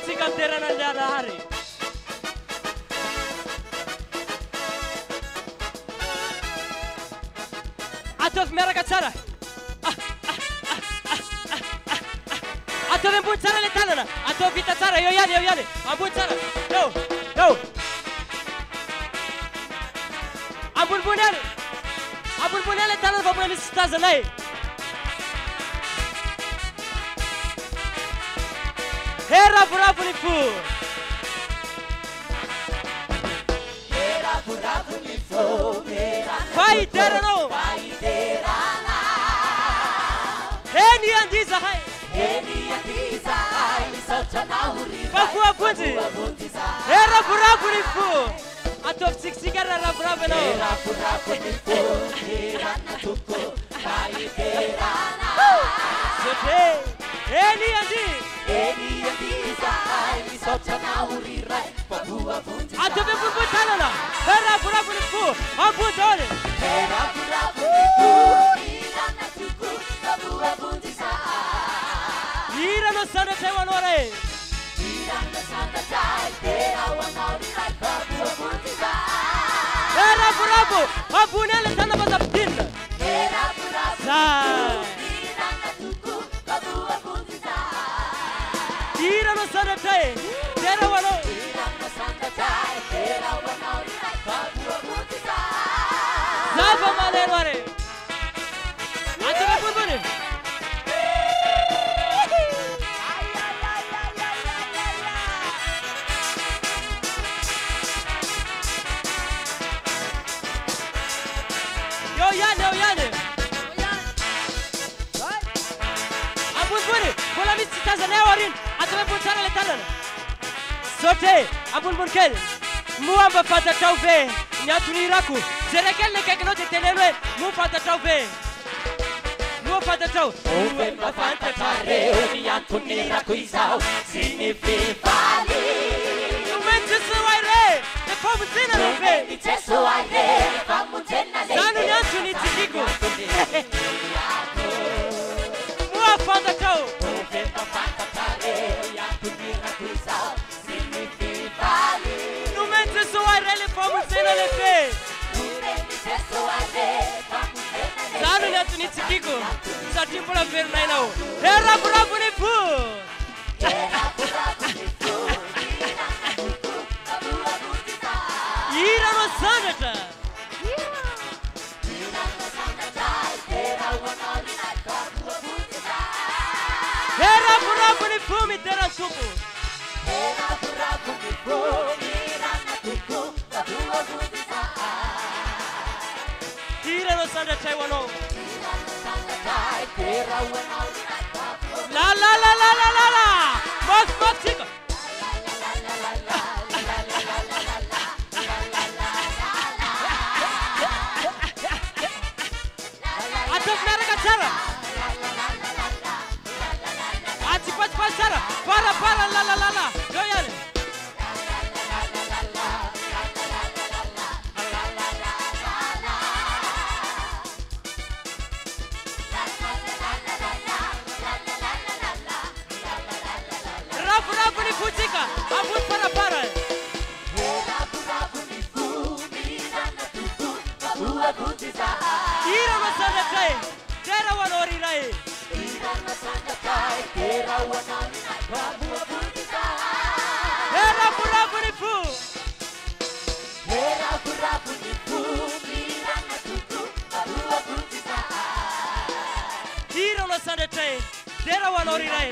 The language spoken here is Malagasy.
tsika terana Janahary. Ataovy miaraka tsara. Ataovy ambony tsara le tanana. Ataovy vita tsara. Eo ihany. Ambony tsara. Eo. Ambonimbony ihany. Ambonimbony ihany le tanana fa mbola misy tsy tazanay. Ravoravo fo. Ravoravo fo. Faiterano. Eny andiza hay. Bakua bunzi. Ravoravo fo. Ataovy tsikitsika ravoravo anao. Ravoravo fo. Sote. Eny andi. Ataovy ambonimbony tanana. Ravoravo fo. Ambony daholo. Irano sandatray ho anao ray. Ravoravo. Ambony any le tanana fa tapidinina. Zay. Irano sandatray. Tera ho anao. Zava malero are. Ataovy ambonimbony. Eo ihany. Ambonimbony. Mbola misy tsy tazanay ao aoriana. Ataovy ambony tsara le tanana. Sote. Ambonimbony kely. Moa mba fantatrao ve ny antony irako. Zay kely ny akaikinao dia teneno hoe moa fantatrao ve. Moa fantatrao. Ove mba fantatrareo ny antony irako izao sy ny fifaly. Nomeny jeso ay re. Dia famonjena no ve. Zano ny antony tsikiko. Moa fantatrao. Ove mba fantatrareo ny antony irako izao sy ny fifaly. Nomeny jeso ay re le famonjena le ve. Zano ny antony tsikiko. Satria mbola veronainao. Ravoravo fo. Irano sandatra. Ravoravo fo miterany tompo. Irano sandatra ho anao. La. Mok tsika. Ataovy miaraka tsara. Atsipatsipatsy tsara. Parapara la. Eo ihany. Ravoravo fo tsika. Ambony parapara. Irano sandratray. Tera ho anao riray. Ravoravo fo. Irano sandratray. Tera ho anao riray.